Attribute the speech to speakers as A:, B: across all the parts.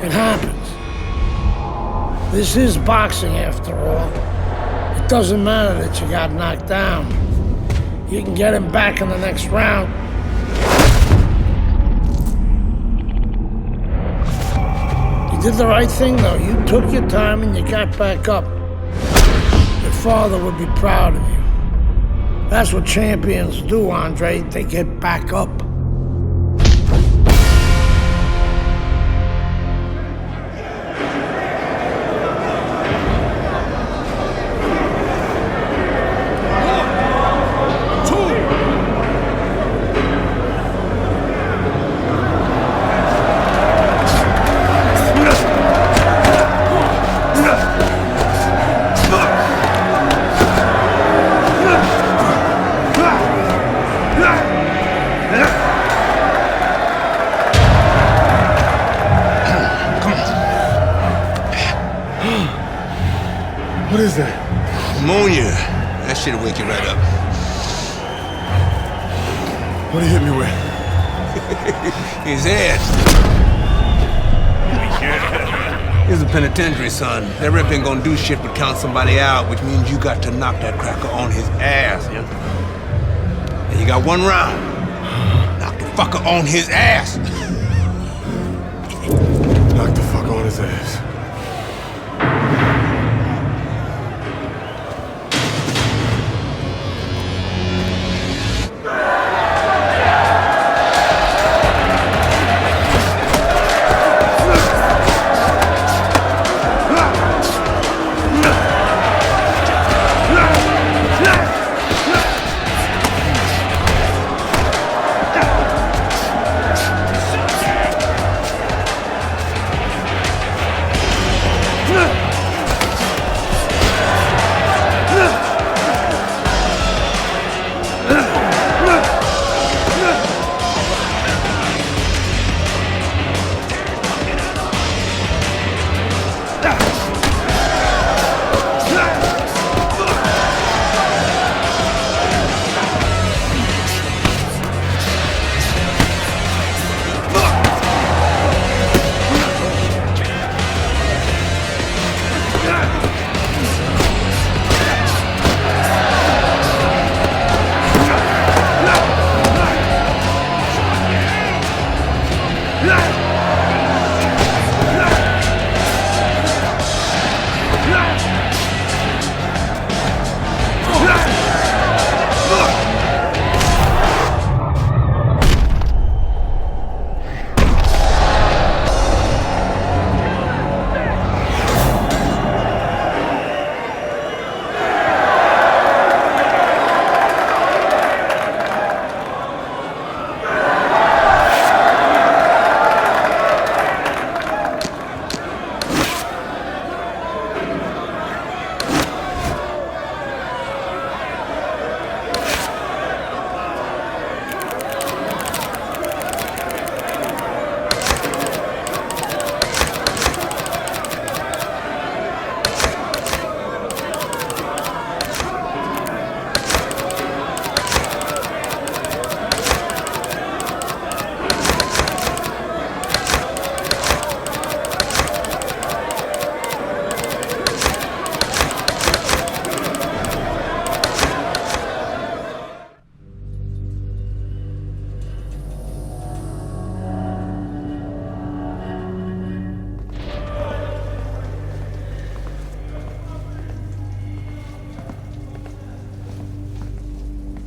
A: It happens. This is boxing after all. It doesn't matter that you got knocked down. You can get him back in the next round. You did the right thing though. You took your time and you got back up. Your father would be proud of you. That's what champions do, Andre. They get back up.
B: What is that?
C: Pneumonia. That shit'll wake you right up.
B: What did he hit me with?
C: His head. He's a penitentiary, son. That rep ain't gonna do shit but count somebody out, which means you got to knock that cracker on his ass, yeah? And you got one round. Knock the fucker on his ass.
B: Knock the fucker on his ass.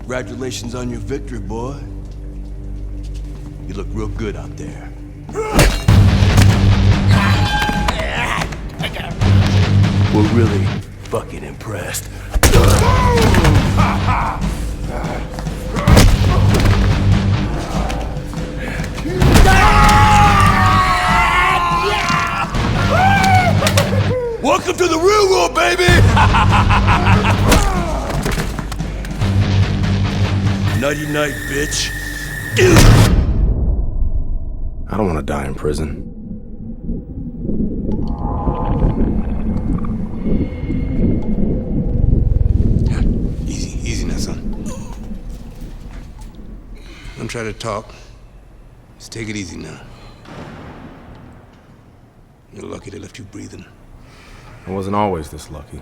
D: Congratulations on your victory, boy. You look real good out there. We're really fucking impressed. Welcome to the real world, baby! Nighty night, bitch.
B: I don't want to die in prison.
C: Easy now, son. Don't try to talk. Just take it easy now. You're lucky they left you breathing.
B: I wasn't always this lucky.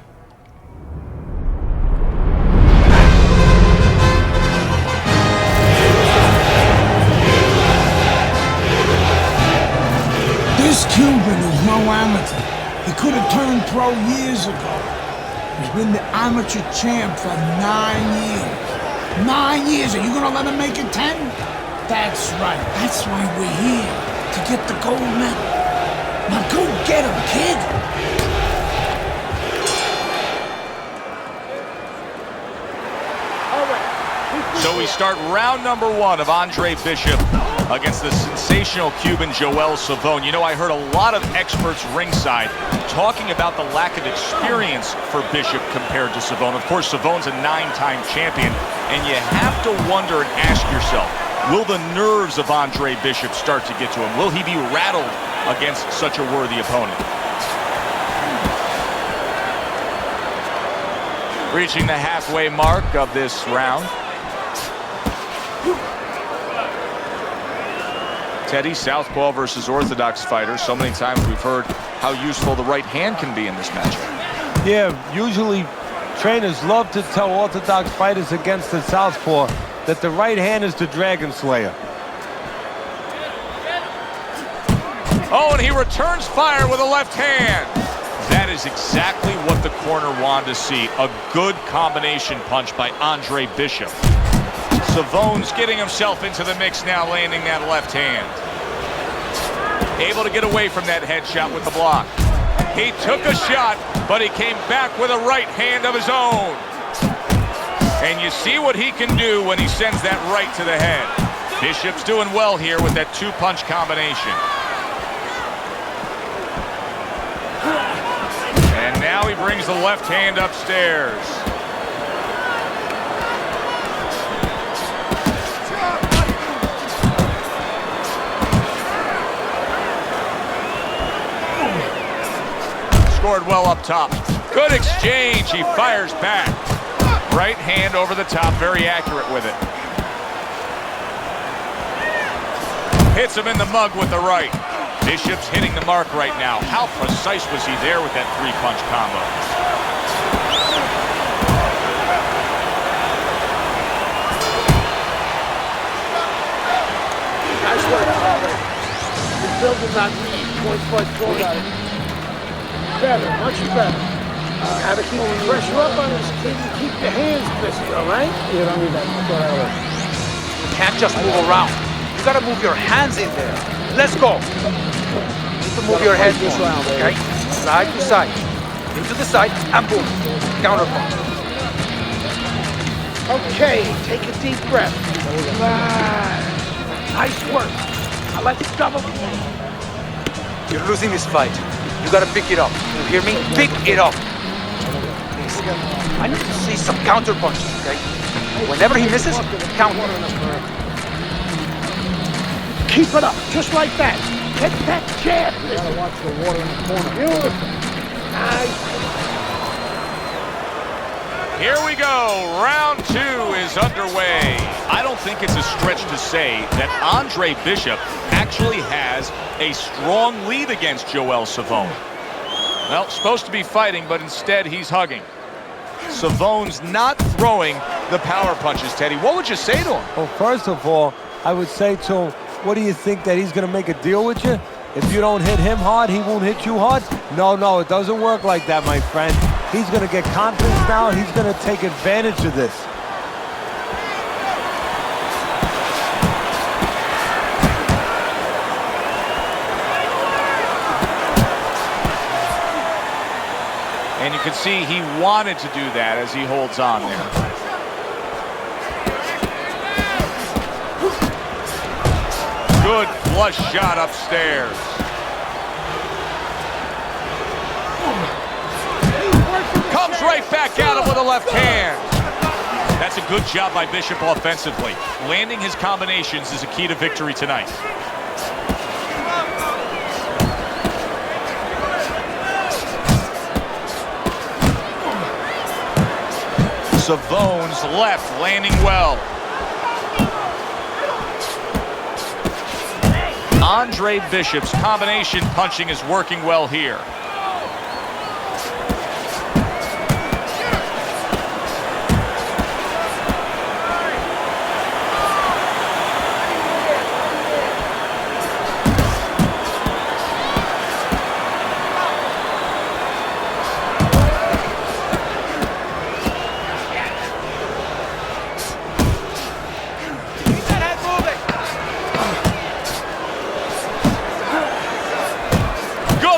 A: This Cuban is no amateur. He could have turned pro years ago. He's been the amateur champ for 9 years. 9 years. Are you gonna let him make it 10? That's right. That's why we're here. To get the gold medal. Now go get him, kid.
E: So we start round number 1 of Andre Bishop against the sensational Cuban Joel Savone. You know, I heard a lot of experts ringside talking about the lack of experience for Bishop compared to Savone. Of course, Savone's a 9-time champion, and you have to wonder and ask yourself, will the nerves of Andre Bishop start to get to him? Will he be rattled against such a worthy opponent? Reaching the halfway mark of this round. Teddy, southpaw versus orthodox fighter. So many times we've heard how useful the right hand can be in this matchup.
F: Yeah, usually trainers love to tell orthodox fighters against the southpaw that the right hand is the Dragon Slayer.
E: Oh, and he returns fire with a left hand. That is exactly what the corner wanted to see. A good combination punch by Andre Bishop. Savone's getting himself into the mix now, landing that left hand. Able to get away from that headshot with the block. He took a shot, but he came back with a right hand of his own. And you see what he can do when he sends that right to the head. Bishop's doing well here with that 2-punch combination. And now he brings the left hand upstairs. Scored well up top. Good exchange. He fires back. Right hand over the top. Very accurate with it. Hits him in the mug with the right. Bishop's hitting the mark right now. How precise was he there with that 3-punch combo?
A: Nice work, Robert. The building's on me. Points by point. Better, much better. Gotta keep the pressure up on this kid and keep your hands busy, all right? You don't need that.
G: You can't just move around. You gotta move your hands in there. Let's go. You need to move your head this round, okay? Side to side. Into the side, and boom. Counter punch.
A: Okay, take a deep breath. Nice work. Now let's double.
G: You're losing this fight. You gotta pick it up. You hear me? Pick it up. Please. I need to see some counter punches, okay? Whenever he misses, counter.
A: Keep it up, just like that. Get that jab. You gotta watch the water in the corner. Beautiful. Nice.
E: Here we go. Round 2 is underway. I don't think it's a stretch to say that Andre Bishop actually has a strong lead against Joel Savone. Well, supposed to be fighting, but instead he's hugging. Savone's not throwing the power punches, Teddy. What would you say to him?
F: Well, first of all, I would say to him, what do you think, that he's going to make a deal with you? If you don't hit him hard, he won't hit you hard? No, it doesn't work like that, my friend. He's going to get confidence now. He's going to take advantage of this.
E: And you can see he wanted to do that as he holds on there. Good flush shot upstairs. Comes right back at him with a left hand. That's a good job by Bishop offensively. Landing his combinations is a key to victory tonight. Savone's left landing well. Andre Bishop's combination punching is working well here.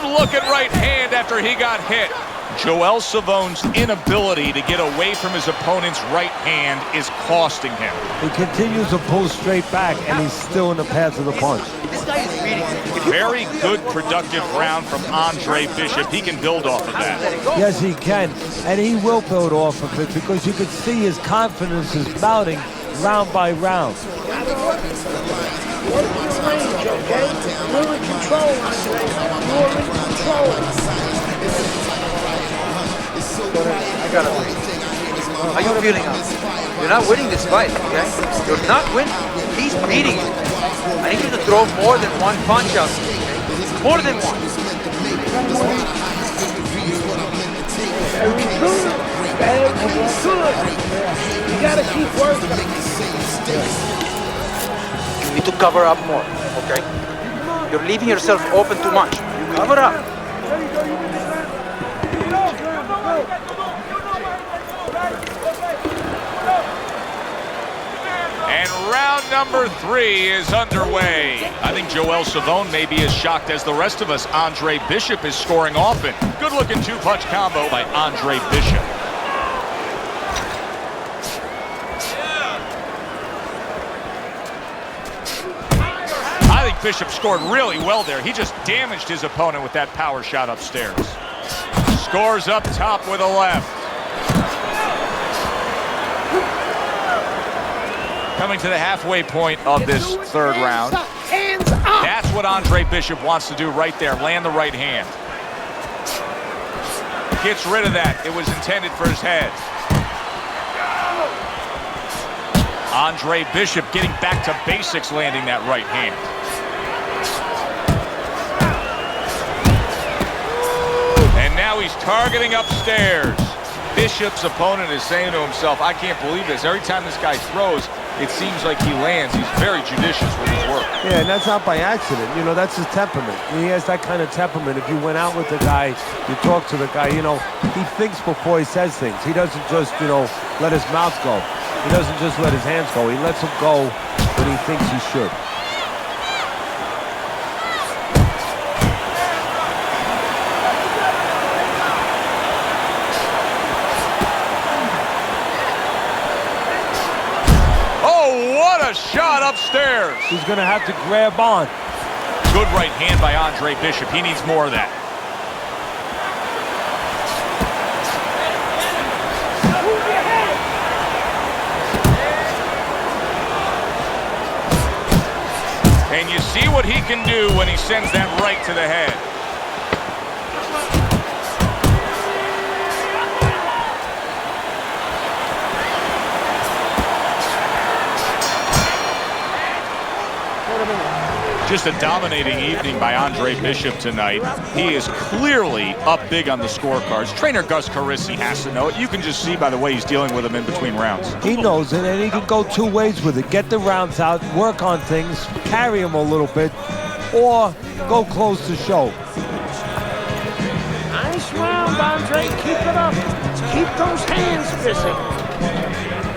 E: Looking right hand after he got hit. Joel Savone's inability to get away from his opponent's right hand is costing him.
F: He continues to pull straight back, and he's still in the path of the punch.
E: Very good, productive round from Andre Bishop. He can build off of that.
F: Yes, he can, and he will build off of it because you can see his confidence is mounting round by round.
A: What is your range, okay? You're in control, Andre. You're in control.
G: I got it. How you feeling now? You're not winning this fight, okay? You're not winning. He's beating you. I need you to throw more than one punch out there, okay? More than one.
A: Very good. Very good. You gotta keep working.
G: You need to cover up more, okay? You're leaving yourself open too much. Cover up.
E: And round number 3 is underway. I think Joel Savone may be as shocked as the rest of us. Andre Bishop is scoring often. Good-looking two-punch combo by Andre Bishop. I think Bishop scored really well there. He just damaged his opponent with that power shot upstairs. Scores up top with a left. Coming to the halfway point of this third round.
A: Hands up!
E: That's what Andre Bishop wants to do right there. Land the right hand. Gets rid of that. It was intended for his head. Andre Bishop getting back to basics, landing that right hand. And now he's targeting upstairs. Bishop's opponent is saying to himself, I can't believe this. Every time this guy throws, it seems like he lands. He's very judicious with his work.
F: Yeah, and that's not by accident. You know, that's his temperament. He has that kind of temperament. If you went out with the guy, you talk to the guy, you know, he thinks before he says things. He doesn't just, you know, let his mouth go. He doesn't just let his hands go. He lets them go when he thinks he should.
E: What a shot upstairs.
F: He's going to have to grab on.
E: Good right hand by Andre Bishop. He needs more of that. And you see what he can do when he sends that right to the head. Just a dominating evening by Andre Bishop tonight. He is clearly up big on the scorecards. Trainer Gus Carisi has to know it. You can just see by the way he's dealing with him in between rounds.
F: He knows it, and he can go two ways with it. Get the rounds out, work on things, carry him a little bit, or go close the show.
A: Nice round, Andre. Keep it up. Keep those hands busy.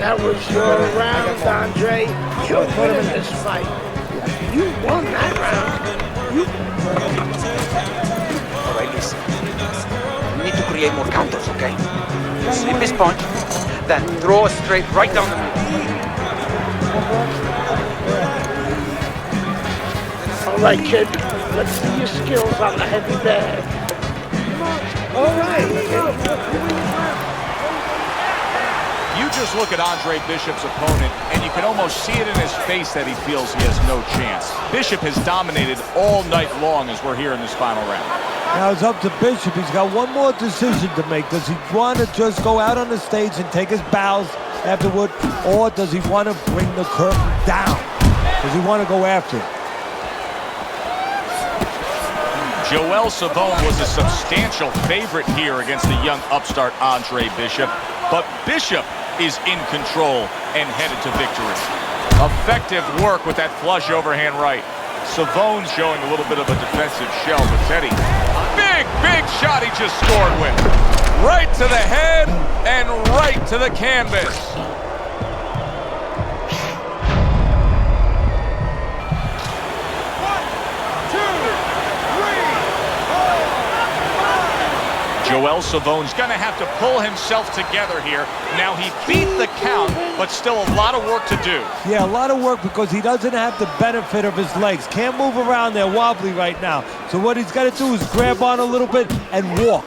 A: That was your round, Andre. You're winning this fight. You won that round.
G: All right, listen. You need to create more counters, okay? Slip his punch, then throw a straight right down the middle.
A: All right, kid. Let's see your skills on the heavy bag. All right, kid.
E: You just look at Andre Bishop's opponent, and you can almost see it in his face that he feels he has no chance. Bishop has dominated all night long as we're here in this final round.
F: Now it's up to Bishop. He's got one more decision to make. Does he want to just go out on the stage and take his bows afterward, or does he want to bring the curtain down? Does he want to go after it?
E: Joel Savone was a substantial favorite here against the young upstart Andre Bishop, but Bishop is in control and headed to victory. Effective work with that flush overhand right. Savone's showing a little bit of a defensive shell, but Teddy, big shot he just scored with. Right to the head and right to the canvas. Joel Savone's going to have to pull himself together here. Now he beat the count, but still a lot of work to do.
F: Yeah, a lot of work because he doesn't have the benefit of his legs. Can't move around there wobbly right now. So what he's got to do is grab on a little bit and walk.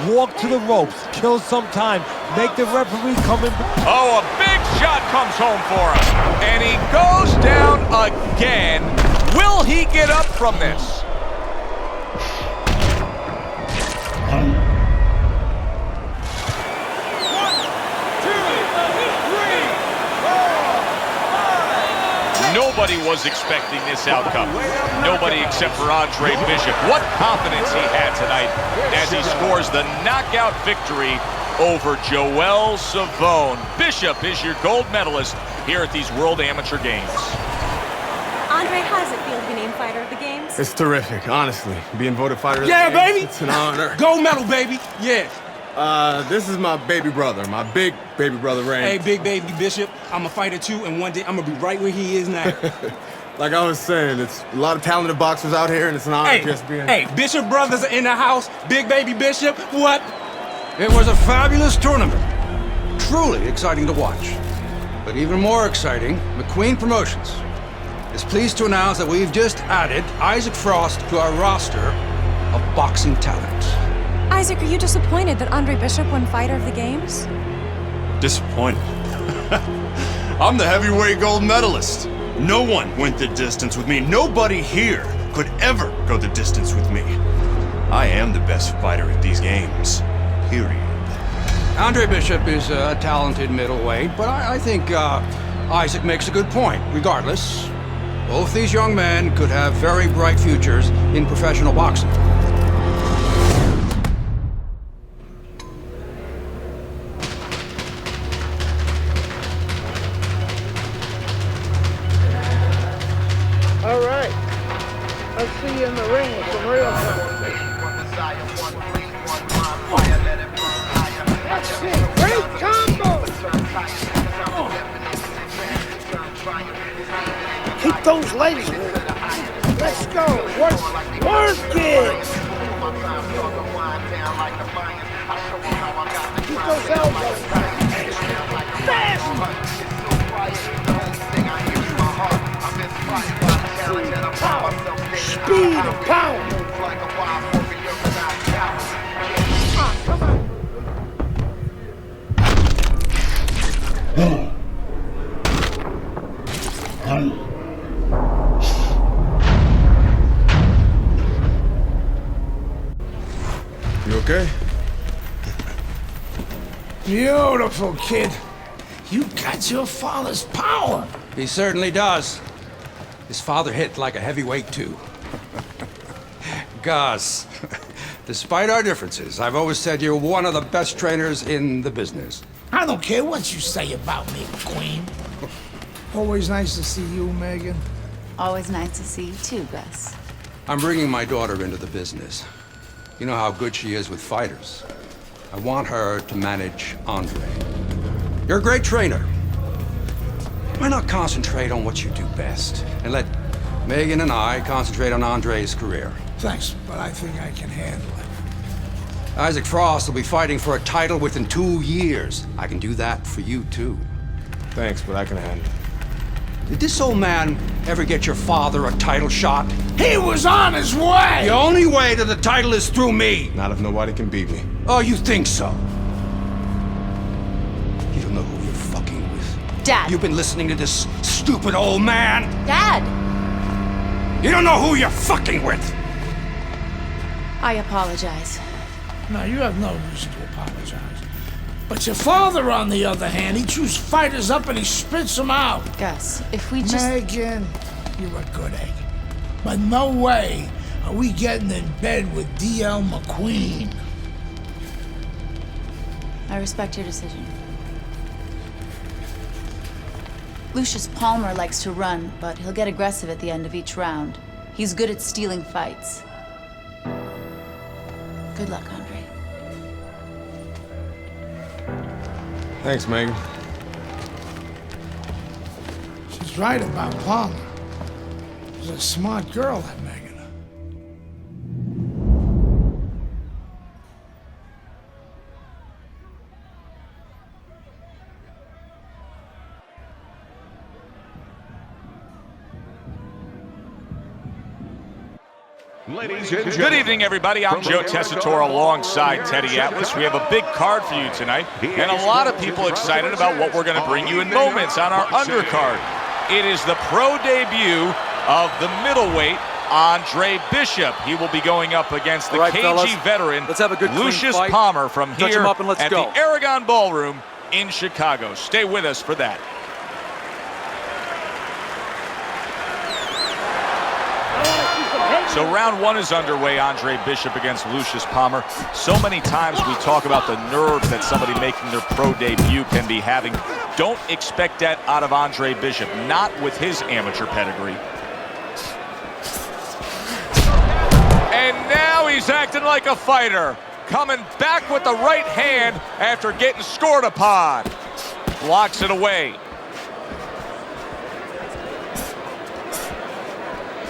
F: Walk to the ropes, kill some time, make the referee come in.
E: Oh, a big shot comes home for him. And he goes down again. Will he get up from this? Nobody was expecting this outcome. Nobody except for Andre Bishop. What confidence he had tonight as he scores the knockout victory over Joel Savone. Bishop is your gold medalist here at these World Amateur Games.
H: Andre, how does it feel to be named Fighter of the Games?
B: It's terrific, honestly. Being voted fighter of the
C: Yeah,
B: games,
C: baby.
B: It's an honor.
C: Gold medal, baby. Yeah.
B: This is my baby brother, my big baby brother, Rain.
I: Hey, big baby Bishop, I'm a fighter too, and one day I'm gonna be right where he is now.
B: Like I was saying, it's a lot of talented boxers out here, and it's an honor just being...
I: Hey, Bishop brothers are in the house. Big baby Bishop, what?
G: It was a fabulous tournament. Truly exciting to watch. But even more exciting, McQueen Promotions is pleased to announce that we've just added Isaac Frost to our roster of boxing talent.
H: Isaac, are you disappointed that Andre Bishop won Fighter of the Games?
J: Disappointed. I'm the heavyweight gold medalist. No one went the distance with me. Nobody here could ever go the distance with me. I am the best fighter at these games. Period.
G: Andre Bishop is a talented middleweight, but I think Isaac makes a good point. Regardless, both these young men could have very bright futures in professional boxing.
A: All right. Let's see you in the ring with some real competition. That's it. Great combo. Keep those legs moving. Let's go. Work it. Keep those elbows. Fast. Power. Speed and power. Come on.
B: You okay?
A: Beautiful, kid. You got your father's power.
G: He certainly does. His father hit like a heavyweight, too. Gus, despite our differences, I've always said you're one of the best trainers in the business.
A: I don't care what you say about me, Queen. Always nice to see you, Megan.
K: Always nice to see you too, Gus.
G: I'm bringing my daughter into the business. You know how good she is with fighters. I want her to manage Andre. You're a great trainer. Why not concentrate on what you do best and let Megan and I concentrate on Andre's career?
A: Thanks, but I think I can handle it.
G: Isaac Frost will be fighting for a title within 2 years. I can do that for you, too.
B: Thanks, but I can handle it.
G: Did this old man ever get your father a title shot?
A: He was on his way!
G: The only way to the title is through me!
B: Not if nobody can beat me.
G: Oh, you think so? You don't know who you're fucking with.
K: Dad!
G: You've been listening to this stupid old man!
K: Dad!
G: You don't know who you're fucking with!
K: I apologize.
A: No, you have no reason to apologize. But your father, on the other hand, he chews fighters up and he spits them out.
K: Gus, if we just...
A: Megan, you're a good egg. But no way Are we getting in bed with D.L. McQueen?
K: I respect your decision. Lucius Palmer likes to run, but he'll get aggressive at the end of each round. He's good at stealing fights. Good luck, Andre.
B: Thanks, Megan.
A: She's right about Palmer. She's a smart girl, that Megan.
E: Good evening, everybody. I'm Joe Tessitore alongside Teddy Atlas. We have a big card for you tonight, and a lot of people excited about what we're going to bring you in moments on our undercard. It is the pro debut of the middleweight, Andre Bishop. He will be going up against the cagey veteran, Lucius Palmer, from here at the Aragon Ballroom in Chicago. Stay with us for that. So round one is underway. Andre Bishop against Lucius Palmer. So many times we talk about the nerves that somebody making their pro debut can be having. Don't expect that out of Andre Bishop, not with his amateur pedigree. And now he's acting like a fighter. Coming back with the right hand after getting scored upon. Blocks it away.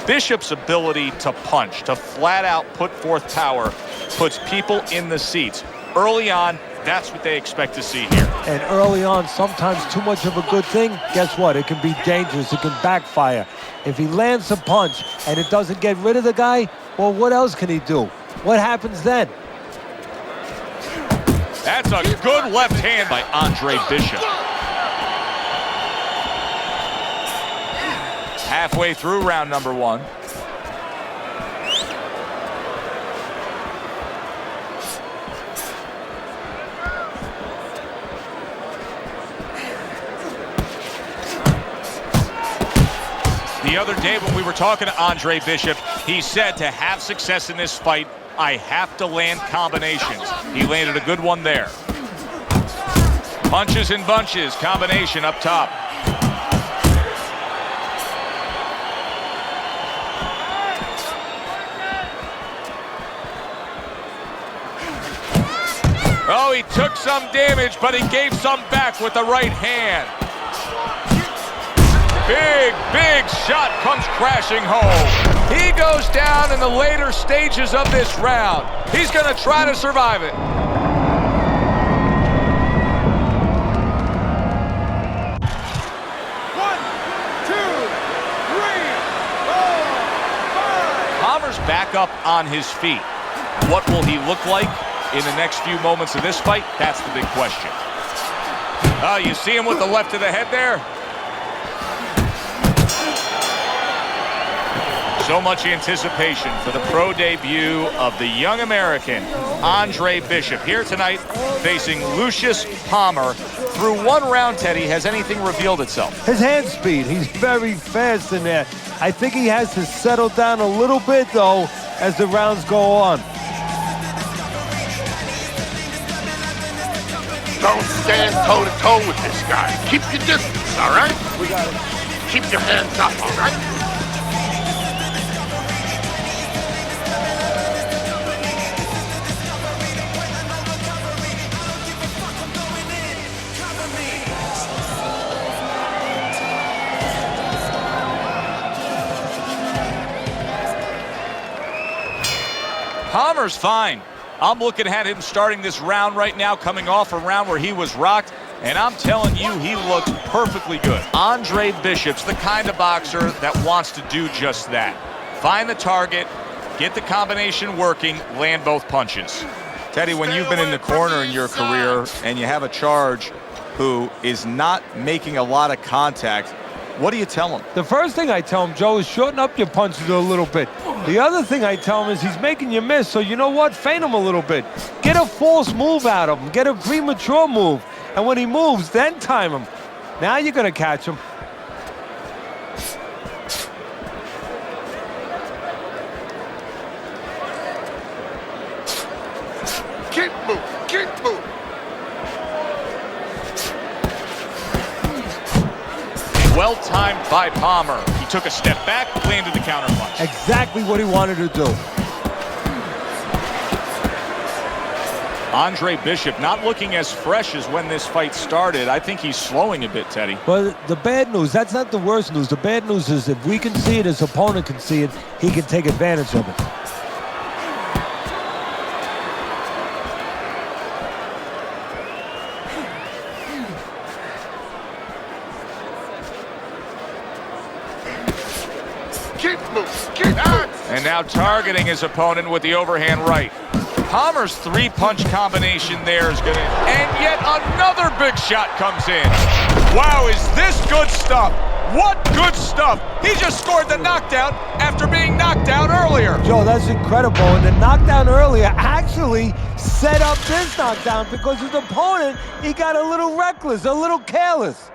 E: Bishop's ability to punch, to flat out put forth power, puts people in the seats. Early on, that's what they expect to see here.
F: And early on, sometimes too much of a good thing, guess what? It can be dangerous, it can backfire. If he lands a punch and it doesn't get rid of the guy, well, what else can he do? What happens then?
E: That's a good left hand by Andre Bishop. Halfway through round number one. The other day when we were talking to Andre Bishop, he said to have success in this fight, I have to land combinations. He landed a good one there. Punches and bunches, combination up top. Oh, he took some damage, but he gave some back with the right hand. Big, big shot comes crashing home. He goes down in the later stages of this round. He's going to try to survive it. Palmer's back up on his feet. What will he look like in the next few moments of this fight? That's the big question. Oh, you see him with the left to the head there? So much anticipation for the pro debut of the young American, Andre Bishop, here tonight facing Lucius Palmer. Through one round, Teddy, has anything revealed itself?
F: His hand speed, he's very fast in there. I think he has to settle down a little bit, though, as the rounds go on.
L: Don't stand toe-to-toe with this guy. Keep your distance, all right? We got it. Keep your hands up, all right?
E: Palmer's fine. I'm looking at him starting this round right now, coming off a round where he was rocked, and I'm telling you, he looks perfectly good. Andre Bishop's the kind of boxer that wants to do just that. Find the target, get the combination working, land both punches. Teddy, when you've been in the corner in your career and you have a charge who is not making a lot of contact, what do you tell him?
F: The first thing I tell him, Joe, is shorten up your punches a little bit. The other thing I tell him is he's making you miss, so you know what? Feint him a little bit. Get a false move out of him. Get a premature move. And when he moves, then time him. Now you're going to catch him.
L: Keep moving. Keep moving.
E: Well-timed by Palmer. He took a step back, landed the counterpunch.
F: Exactly what he wanted to do.
E: Andre Bishop not looking as fresh as when this fight started. I think he's slowing a bit, Teddy.
F: Well, the bad news, that's not the worst news. The bad news is if we can see it, his opponent can see it, he can take advantage of it.
L: Keep moving. Keep moving.
E: And now targeting his opponent with the overhand right. Palmer's three-punch combination there is gonna... And yet another big shot comes in. Wow, is this good stuff? What good stuff! He just scored the knockdown after being knocked out earlier.
F: Joe, that's incredible. And the knockdown earlier actually set up this knockdown because his opponent, he got a little reckless, a little careless.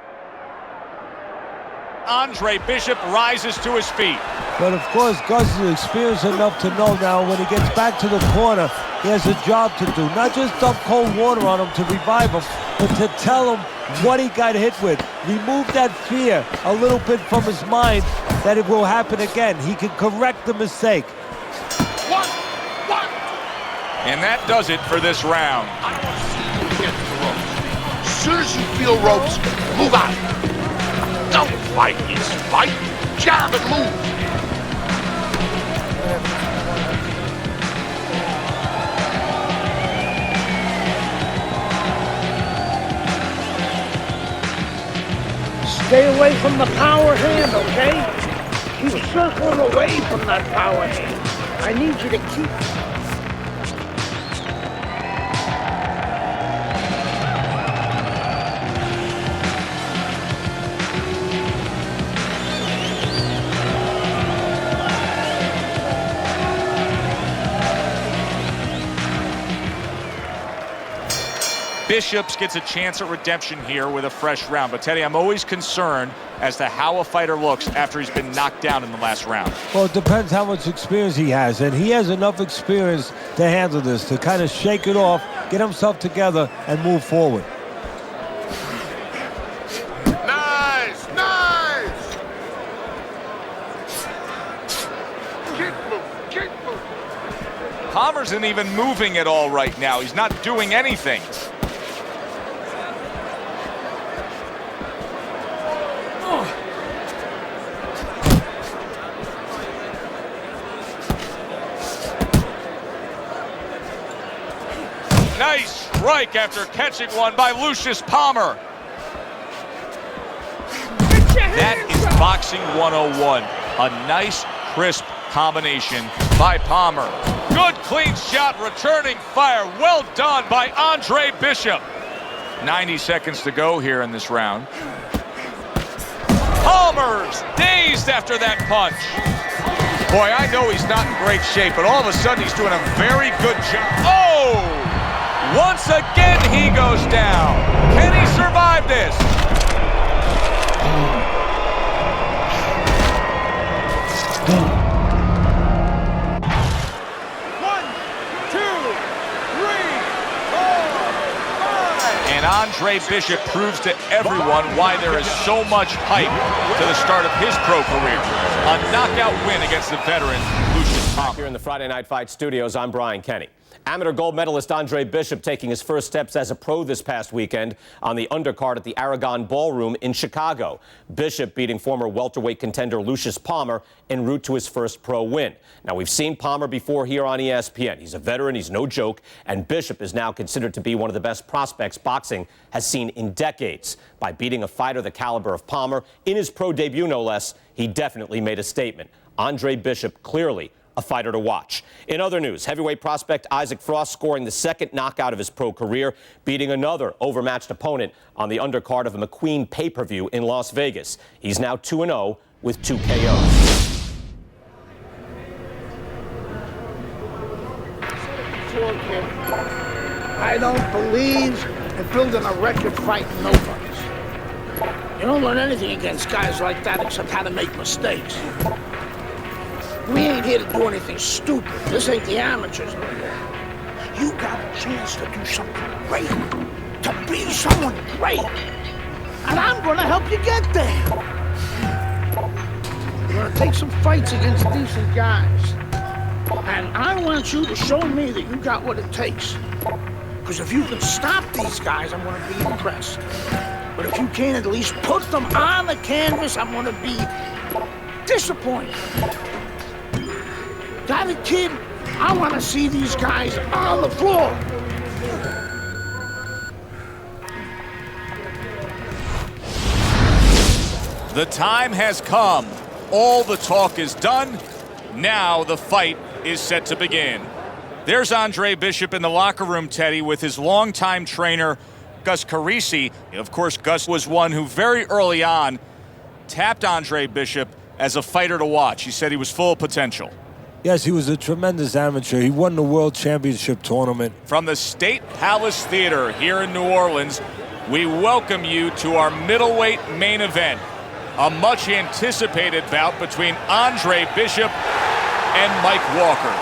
E: Andre Bishop rises to his feet.
F: But of course, Gus is experienced enough to know now when he gets back to the corner, he has a job to do. Not just dump cold water on him to revive him, but to tell him what he got hit with. Remove that fear a little bit from his mind that it will happen again. He can correct the mistake.
L: What?
E: And that does it for this round.
L: I want to see you get to the ropes. As soon as you feel ropes, move out. Don't fight is fight. Jab and move.
A: Stay away from the power hand, okay? Keep circling away from that power hand. I need you to keep...
E: Bishops gets a chance at redemption here with a fresh round. But Teddy, I'm always concerned as to how a fighter looks after he's been knocked down in the last round.
F: Well, it depends how much experience he has. And he has enough experience to handle this, to kind of shake it off, get himself together, and move forward.
L: Nice, nice. Keep moving, keep moving.
E: Palmer isn't even moving at all right now. He's not doing anything. Nice strike after catching one by Lucius Palmer. That is boxing 101. A nice, crisp combination by Palmer. Good clean shot, returning fire. Well done by Andre Bishop. 90 seconds to go here in this round. Palmer's dazed after that punch. Boy, I know he's not in great shape, but all of a sudden he's doing a very good job. Oh! Once again, he goes down. Can he survive this? One, two, three, 4, 5. And Andre Bishop proves to everyone why there is so much hype to the start of his pro career. A knockout win against the veteran Lucius Palmer.
M: Here in the Friday Night Fight studios, I'm Brian Kenny. Amateur gold medalist Andre Bishop taking his first steps as a pro this past weekend on the undercard at the Aragon Ballroom in Chicago. Bishop beating former welterweight contender Lucius Palmer en route to his first pro win. Now, we've seen Palmer before here on ESPN. He's a veteran, he's no joke, and Bishop is now considered to be one of the best prospects boxing has seen in decades. By beating a fighter the caliber of Palmer in his pro debut, no less, he definitely made a statement. Andre Bishop clearly a fighter to watch. In other news, heavyweight prospect Isaac Frost scoring the second knockout of his pro career, beating another overmatched opponent on the undercard of a McQueen pay-per-view in Las Vegas. He's now 2-0 with 2 KOs.
A: I don't believe in building a record fighting nobodies. You don't learn anything against guys like that except how to make mistakes. We ain't here to do anything stupid. This ain't the amateurs no more. you got a chance to do something great, to be someone great. And I'm gonna help you get there. You're gonna take some fights against decent guys. And I want you to show me that you got what it takes. Because if you can stop these guys, I'm gonna be impressed. But if you can't at least put them on the canvas, I'm gonna be disappointed. Got it, kid? I wanna see these guys on the floor.
E: The time has come. All the talk is done. Now the fight is set to begin. There's Andre Bishop in the locker room, Teddy, with his longtime trainer, Gus Carisi. Of course, Gus was one who very early on tapped Andre Bishop as a fighter to watch. He said he was full of potential.
F: Yes, he was a tremendous amateur. He won the World Championship tournament.
E: From the State Palace Theater here in New Orleans, we welcome you to our middleweight main event. A much anticipated bout between Andre Bishop and Mike Walker.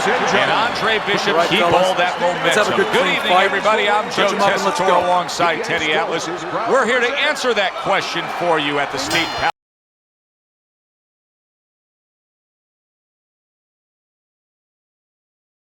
E: And Andre Bishop keep all that momentum. Good evening, everybody. I'm Joe Tessitore alongside Teddy Atlas. We're here to answer that question for you at the State Palace.